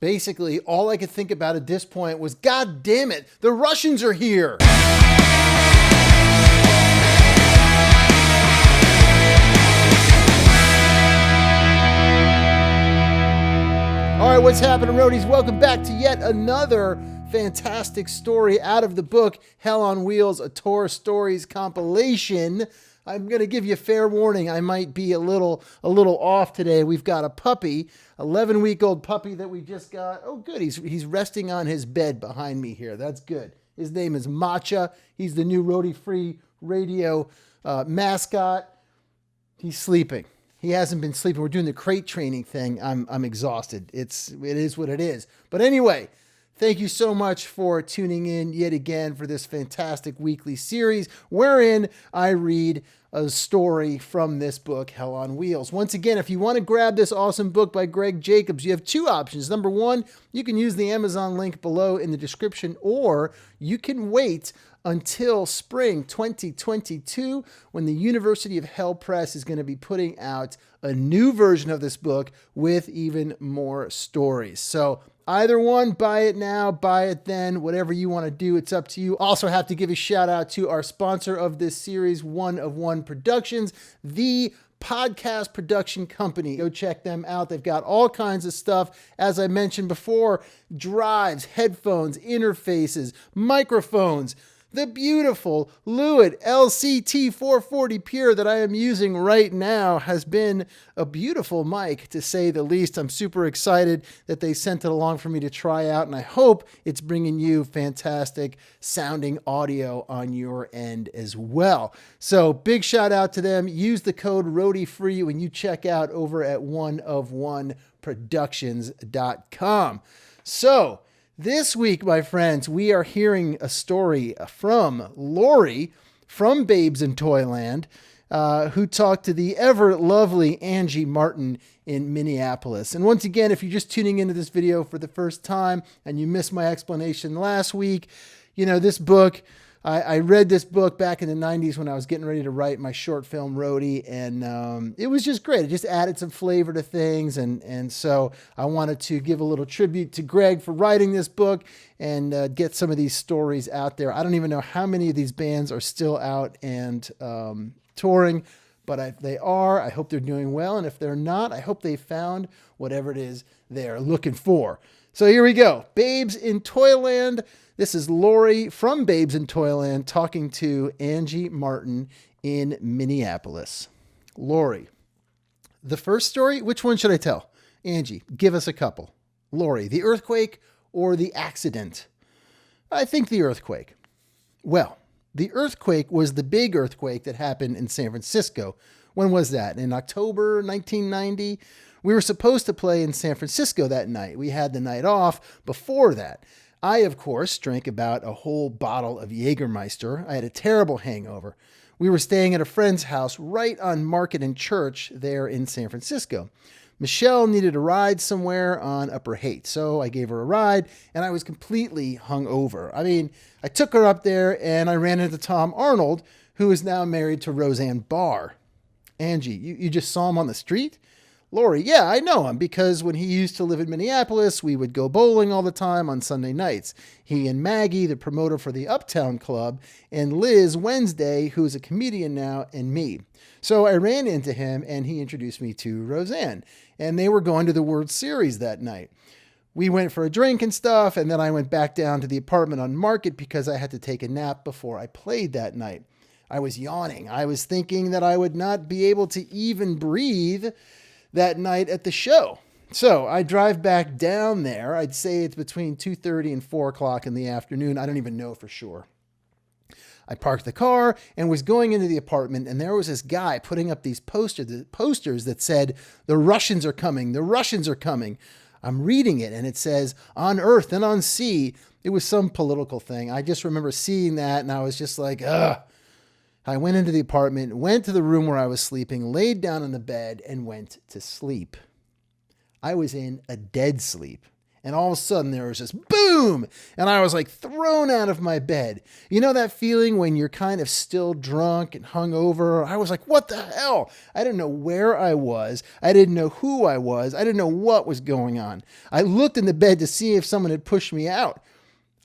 Basically, all I could think about at this point was, God damn it, the Russians are here. All right, what's happening, Roadies? Welcome back to yet another fantastic story out of the book, Hell on Wheels, a Stories Compilation. I'm going to give you a fair warning. I might be a little off today. We've got a puppy, 11-week-old puppy that we just got. Oh, good. He's resting on his bed behind me here. That's good. His name is Matcha. He's the new Roadie Free Radio mascot. He's sleeping. He hasn't been sleeping. We're doing the crate training thing. I'm exhausted. It is what it is. But anyway, thank you so much for tuning in yet again for this fantastic weekly series wherein I read a story from this book, Hell on Wheels. Once again, if you want to grab this awesome book by Greg Jacobs, you have two options. Number one, you can use the Amazon link below in the description, or you can wait until spring 2022 when the University of Hell Press is going to be putting out a new version of this book with even more stories. So either one, buy it now, buy it then, whatever you want to do, it's up to you. Also have to give a shout out to our sponsor of this series, One of One Productions, the podcast production company. Go check them out. They've got all kinds of stuff. As I mentioned before, drives, headphones, interfaces, microphones. The beautiful Lewitt LCT440 Pure that I am using right now has been a beautiful mic, to say the least. I'm super excited that they sent it along for me to try out, and I hope it's bringing you fantastic sounding audio on your end as well. So big shout out to them. Use the code ROADIEFREE when you check out over at oneofoneproductions.com. So this week, my friends, we are hearing a story from Lori from Babes in Toyland, who talked to the ever lovely Angie Martin in Minneapolis. And once again, if you're just tuning into this video for the first time and you missed my explanation last week, you know, this book, I read this book back in the 90s when I was getting ready to write my short film Roadie, and it was just great. It just added some flavor to things, and so I wanted to give a little tribute to Greg for writing this book and get some of these stories out there. I don't even know how many of these bands are still out and touring, but if they are, I hope they're doing well, and if they're not, I hope they found whatever it is they're looking for. So here we go. Babes in Toyland. This is Lori from Babes in Toyland talking to Angie Martin in Minneapolis. Lori, the first story, which one should I tell? Angie, give us a couple. Lori, the earthquake or the accident? I think the earthquake. Well, the earthquake was the big earthquake that happened in San Francisco. When was that? In October 1990? We were supposed to play in San Francisco that night. We had the night off before that. I, of course, drank about a whole bottle of Jägermeister. I had a terrible hangover. We were staying at a friend's house right on Market and Church there in San Francisco. Michelle needed a ride somewhere on Upper Haight, so I gave her a ride, and I was completely hungover. I mean, I took her up there, and I ran into Tom Arnold, who is now married to Roseanne Barr. Angie, you just saw him on the street? Lori, yeah, I know him because when he used to live in Minneapolis, we would go bowling all the time on Sunday nights. He and Maggie, the promoter for the Uptown Club, and Liz Wednesday, who is a comedian now, and me. So I ran into him and he introduced me to Roseanne, and they were going to the World Series that night. We went for a drink and stuff, and then I went back down to the apartment on Market because I had to take a nap before I played that night. I was yawning. I was thinking that I would not be able to even breathe that night at the show. So I drive back down there. I'd say it's between 2:30 and 4 o'clock in the afternoon. I don't even know for sure. I parked the car and was going into the apartment, and there was this guy putting up these posters that said, "The Russians are coming, the Russians are coming." I'm reading it, and it says, "On earth and on sea." It was some political thing. I just remember seeing that, and I was just like, ugh. I went into the apartment, went to the room where I was sleeping, laid down on the bed, and went to sleep. I was in a dead sleep. And all of a sudden there was this boom, and I was like thrown out of my bed. You know that feeling when you're kind of still drunk and hungover? I was like, what the hell? I didn't know where I was. I didn't know who I was. I didn't know what was going on. I looked in the bed to see if someone had pushed me out.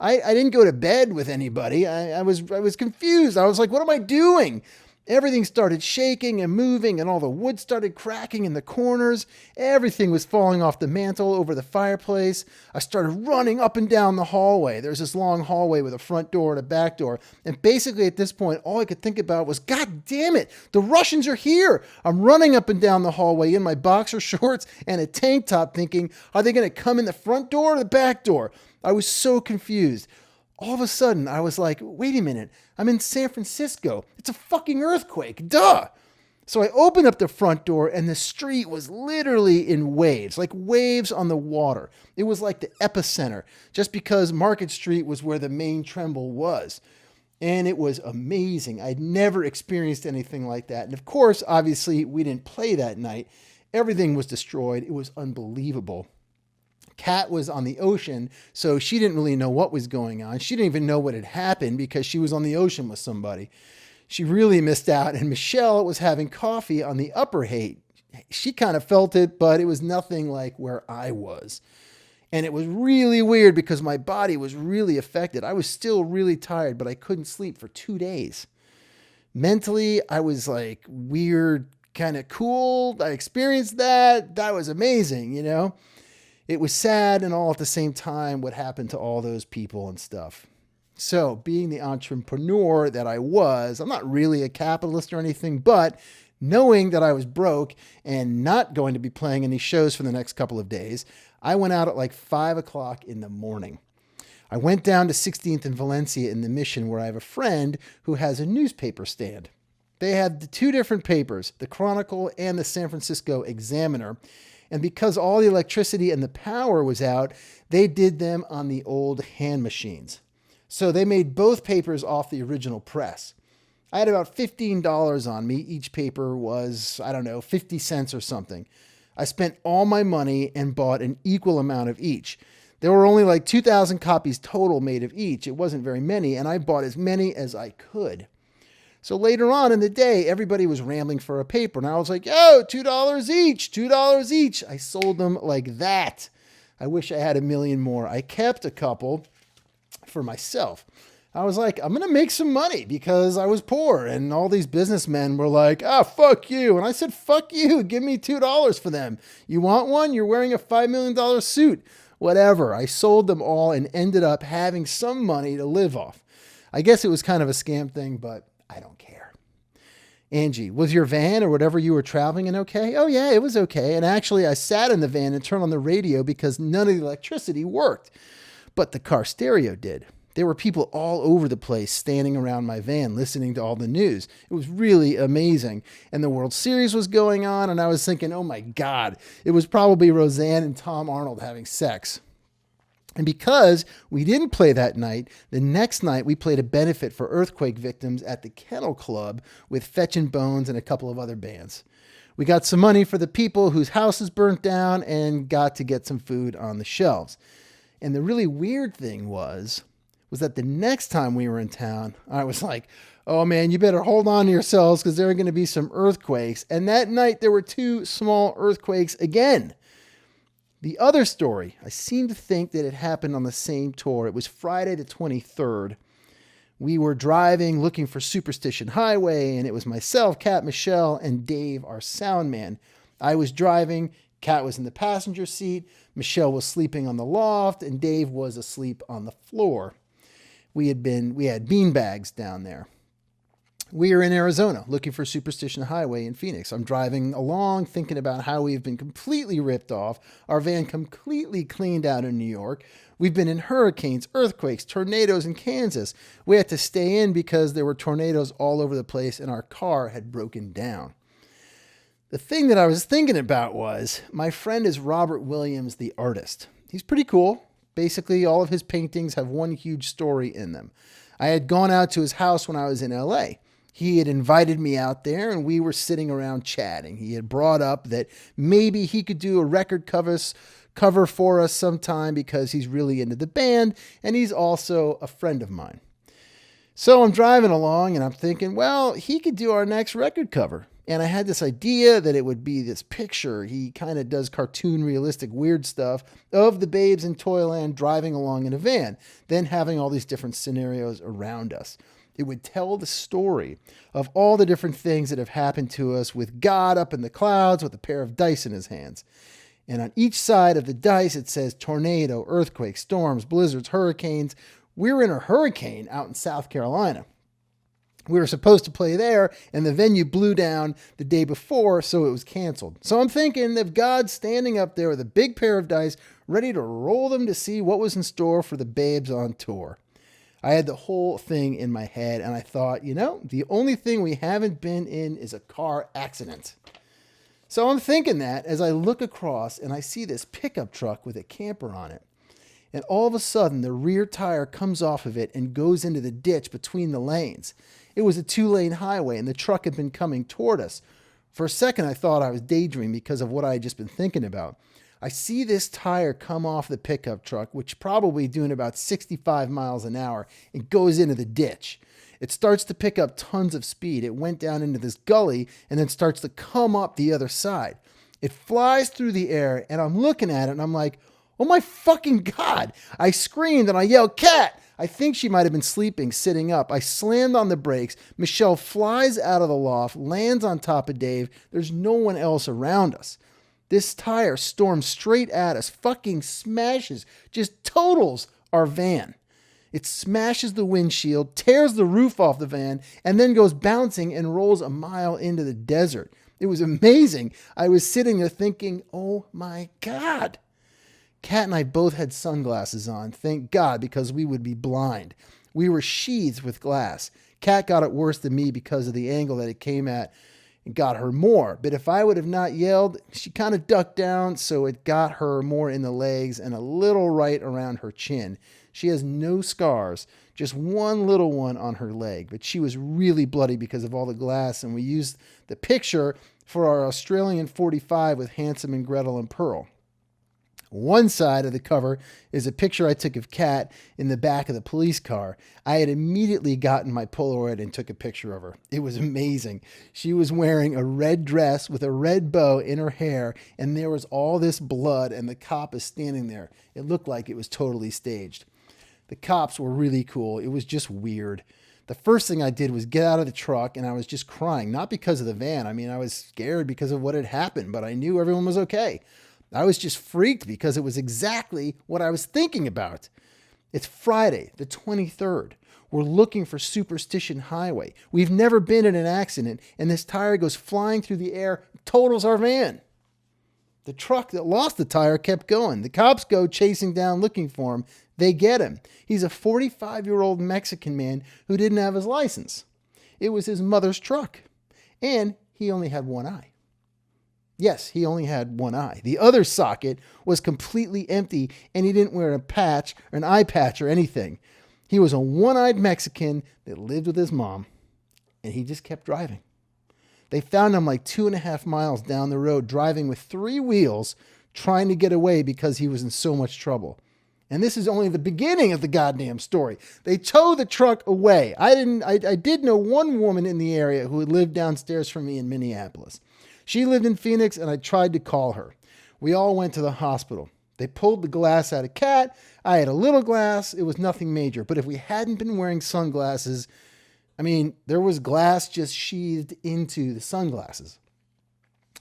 I didn't go to bed with anybody. I was confused. I was like, what am I doing? Everything started shaking and moving, and all the wood started cracking in the corners. Everything was falling off the mantle over the fireplace. I started running up and down the hallway. There's this long hallway with a front door and a back door. And basically at this point, all I could think about was, God damn it, the Russians are here. I'm running up and down the hallway in my boxer shorts and a tank top thinking, are they going to come in the front door or the back door? I was so confused. All of a sudden, I was like, wait a minute, I'm in San Francisco. It's a fucking earthquake. Duh. So I opened up the front door and the street was literally in waves, like waves on the water. It was like the epicenter, just because Market Street was where the main tremble was. And it was amazing. I'd never experienced anything like that. And of course, obviously, we didn't play that night. Everything was destroyed. It was unbelievable. Kat was on the ocean, so she didn't really know what was going on. She didn't even know what had happened because she was on the ocean with somebody. She really missed out, and Michelle was having coffee on the upper height. She kind of felt it, but it was nothing like where I was. And it was really weird because my body was really affected. I was still really tired, but I couldn't sleep for 2 days. Mentally, I was like weird, kind of cool. I experienced that. That was amazing, you know? It was sad and all at the same time what happened to all those people and stuff. So being the entrepreneur that I was, I'm not really a capitalist or anything, but knowing that I was broke and not going to be playing any shows for the next couple of days, I went out at like 5 o'clock in the morning. I went down to 16th and Valencia in the Mission where I have a friend who has a newspaper stand. They had the 2 different papers, the Chronicle and the San Francisco Examiner. And because all the electricity and the power was out, they did them on the old hand machines. So they made both papers off the original press. I had about $15 on me. Each paper was, 50 cents or something. I spent all my money and bought an equal amount of each. There were only like 2,000 copies total made of each. It wasn't very many, and I bought as many as I could. So later on in the day, everybody was rambling for a paper. And I was like, yo, $2 each, $2 each. I sold them like that. I wish I had a million more. I kept a couple for myself. I was like, I'm going to make some money because I was poor. And all these businessmen were like, fuck you. And I said, fuck you. Give me $2 for them. You want one? You're wearing a $5 million suit. Whatever. I sold them all and ended up having some money to live off. I guess it was kind of a scam thing, but I don't care. Angie, was your van or whatever you were traveling in okay? Oh yeah, it was okay. And actually I sat in the van and turned on the radio because none of the electricity worked, but the car stereo did. There were people all over the place standing around my van listening to all the news. It was really amazing. And the World Series was going on and I was thinking, oh my God, it was probably Roseanne and Tom Arnold having sex. And because we didn't play that night, the next night we played a benefit for earthquake victims at the Kennel Club with Fetch and Bones and a couple of other bands. We got some money for the people whose houses burnt down and got to get some food on the shelves. And the really weird thing was that the next time we were in town, I was like, oh man, you better hold on to yourselves because there are going to be some earthquakes. And that night there were 2 small earthquakes again. The other story, I seem to think that it happened on the same tour. It was Friday the 23rd. We were driving, looking for Superstition Highway, and it was myself, Kat, Michelle, and Dave, our sound man. I was driving, Kat was in the passenger seat, Michelle was sleeping on the loft, and Dave was asleep on the floor. We had beanbags down there. We are in Arizona looking for Superstition Highway in Phoenix. I'm driving along thinking about how we've been completely ripped off. Our van completely cleaned out in New York. We've been in hurricanes, earthquakes, tornadoes in Kansas. We had to stay in because there were tornadoes all over the place and our car had broken down. The thing that I was thinking about was my friend is Robert Williams, the artist. He's pretty cool. Basically, all of his paintings have one huge story in them. I had gone out to his house when I was in LA. He had invited me out there and we were sitting around chatting. He had brought up that maybe he could do a record cover for us sometime because he's really into the band and he's also a friend of mine. So I'm driving along and I'm thinking, well, he could do our next record cover. And I had this idea that it would be this picture. He kind of does cartoon, realistic, weird stuff of the Babes in Toyland driving along in a van, then having all these different scenarios around us. It would tell the story of all the different things that have happened to us with God up in the clouds with a pair of dice in his hands. And on each side of the dice, it says tornado, earthquake, storms, blizzards, hurricanes. We were in a hurricane out in South Carolina. We were supposed to play there, and the venue blew down the day before, so it was canceled. So I'm thinking of God standing up there with a big pair of dice, ready to roll them to see what was in store for the Babes on tour. I had the whole thing in my head, and I thought, the only thing we haven't been in is a car accident. So I'm thinking that as I look across, and I see this pickup truck with a camper on it. And all of a sudden, the rear tire comes off of it and goes into the ditch between the lanes. It was a 2-lane highway, and the truck had been coming toward us. For a second, I thought I was daydreaming because of what I had just been thinking about. I see this tire come off the pickup truck, which probably doing about 65 miles an hour, and goes into the ditch. It starts to pick up tons of speed. It went down into this gully and then starts to come up the other side. It flies through the air, and I'm looking at it, and I'm like, oh my fucking God. I screamed and I yelled, "Cat!" I think she might have been sleeping, sitting up. I slammed on the brakes. Michelle flies out of the loft, lands on top of Dave. There's no one else around us. This tire storms straight at us, fucking smashes, just totals our van. It smashes the windshield, tears the roof off the van, and then goes bouncing and rolls a mile into the desert. It was amazing. I was sitting there thinking, oh my God. Kat and I both had sunglasses on, thank God, because we would be blind. We were sheathed with glass. Kat got it worse than me because of the angle that it came at. It got her more. But if I would have not yelled, she kind of ducked down, so it got her more in the legs and a little right around her chin. She has no scars, just one little one on her leg. But she was really bloody because of all the glass, and we used the picture for our Australian 45 with Handsome and Gretel and Pearl. One side of the cover is a picture I took of Kat in the back of the police car. I had immediately gotten my Polaroid and took a picture of her. It was amazing. She was wearing a red dress with a red bow in her hair, and there was all this blood, and the cop is standing there. It looked like it was totally staged. The cops were really cool. It was just weird. The first thing I did was get out of the truck, and I was just crying, not because of the van. I mean, I was scared because of what had happened, but I knew everyone was okay. I was just freaked because it was exactly what I was thinking about. It's Friday, the 23rd. We're looking for Superstition Highway. We've never been in an accident, and this tire goes flying through the air, totals our van. The truck that lost the tire kept going. The cops go chasing down looking for him. They get him. He's a 45-year-old Mexican man who didn't have his license. It was his mother's truck, and he only had one eye. Yes, he only had one eye. The other socket was completely empty, and he didn't wear a patch or an eye patch or anything. He was a one-eyed Mexican that lived with his mom, and he just kept driving. They found him like 2.5 miles down the road, driving with 3 wheels, trying to get away because he was in so much trouble. And this is only the beginning of the goddamn story. They tow the truck away. I did know one woman in the area who had lived downstairs from me in Minneapolis. She lived in Phoenix, and I tried to call her. We all went to the hospital. They pulled the glass out of Kat. I had a little glass. It was nothing major. But if we hadn't been wearing sunglasses, there was glass just sheathed into the sunglasses.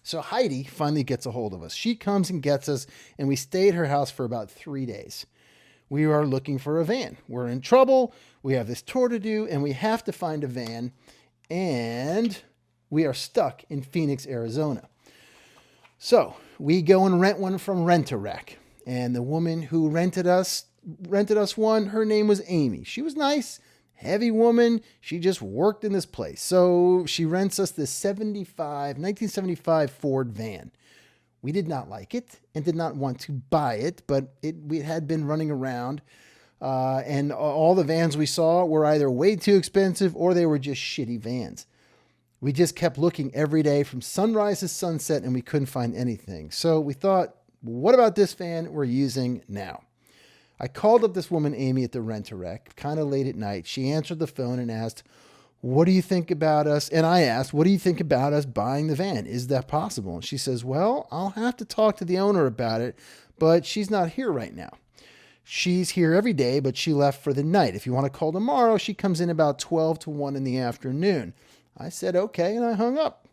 So Heidi finally gets a hold of us. She comes and gets us, and we stay at her house for about 3 days. We are looking for a van. We're in trouble. We have this tour to do, and we have to find a van. And we are stuck in Phoenix, Arizona. So we go and rent one from Rent-A-Wreck. And the woman who rented us one, her name was Amy. She was nice, heavy woman. She just worked in this place. So she rents us this 1975 Ford van. We did not like it and did not want to buy it, but we had been running around. And all the vans we saw were either way too expensive or they were just shitty vans. We just kept looking every day from sunrise to sunset, and we couldn't find anything. So we thought, What about this van we're using now? I called up this woman, Amy, at the Rent-A-Wreck, kind of late at night. She answered the phone and asked, what do you think about us? And I asked, what do you think about us buying the van? Is that possible? And she says, well, I'll have to talk to the owner about it, but she's not here right now. She's here every day, but she left for the night. If you want to call tomorrow, she comes in about 12 to 1 in the afternoon. I said, okay, and I hung up.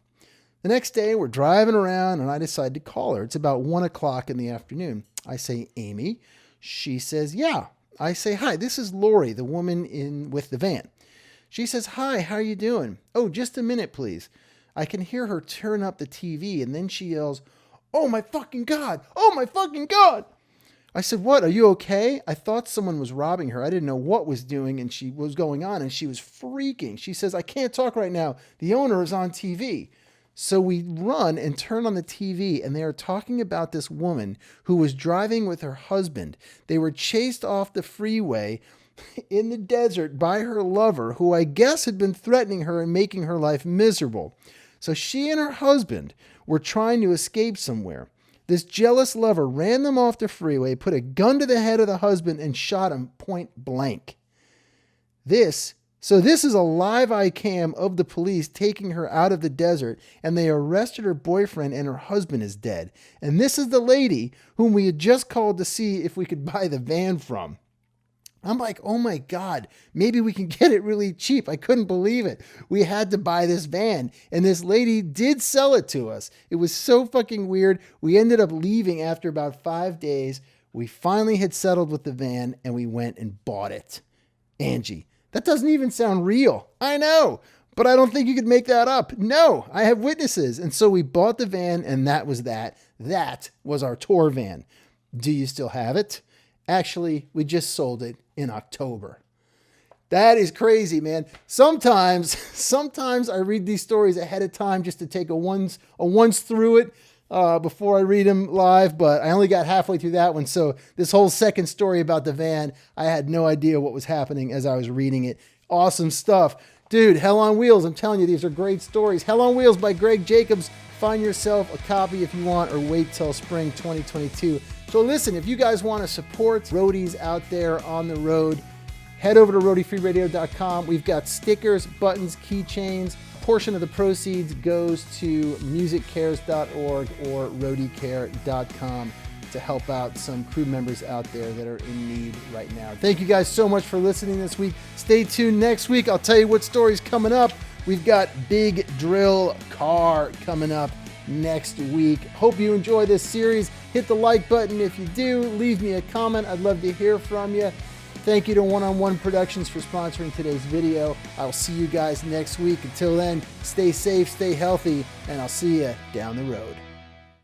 The next day, we're driving around, and I decide to call her. It's about 1 o'clock in the afternoon. I say, Amy. She says, yeah. I say, hi, this is Lori, the woman with the van. She says, hi, how are you doing? Oh, just a minute, please. I can hear her turn up the TV, and then she yells, oh, my fucking God. Oh, my fucking God. I said, what? Are you okay? I thought someone was robbing her. I didn't know what was going on, and she was freaking. She says, I can't talk right now. The owner is on TV. So we run and turn on the TV, and they are talking about this woman who was driving with her husband. They were chased off the freeway in the desert by her lover, who I guess had been threatening her and making her life miserable. So she and her husband were trying to escape somewhere. This jealous lover ran them off the freeway, put a gun to the head of the husband, and shot him point blank. This is a live eye cam of the police taking her out of the desert, and they arrested her boyfriend, and her husband is dead. And this is the lady whom we had just called to see if we could buy the van from. I'm like, oh my God, maybe we can get it really cheap. I couldn't believe it. We had to buy this van, and this lady did sell it to us. It was so fucking weird. We ended up leaving after about 5 days. We finally had settled with the van, and we went and bought it. Angie, that doesn't even sound real. I know, but I don't think you could make that up. No, I have witnesses. And so we bought the van, and that was that. That was our tour van. Do you still have it? Actually, we just sold it in October. That is crazy, man. Sometimes I read these stories ahead of time just to take a once through it before I read them live, but I only got halfway through that one. So this whole second story about the van, I had no idea what was happening as I was reading it. Awesome stuff. Dude, Hell on Wheels, I'm telling you, these are great stories. Hell on Wheels by Greg Jacobs. Find yourself a copy if you want, or wait till spring 2022. So listen, if you guys want to support roadies out there on the road, head over to roadiefreeradio.com. We've got stickers, buttons, keychains. A portion of the proceeds goes to musiccares.org or roadiecare.com to help out some crew members out there that are in need right now. Thank you guys so much for listening this week. Stay tuned next week. I'll tell you what story's coming up. We've got Big Drill Car coming up next week. Hope you enjoy this series. Hit the like button if you do. Leave me a comment. I'd love to hear from you. Thank you to One-on-One Productions for sponsoring today's video. I'll see you guys next week. Until then, stay safe, stay healthy, and I'll see you down the road.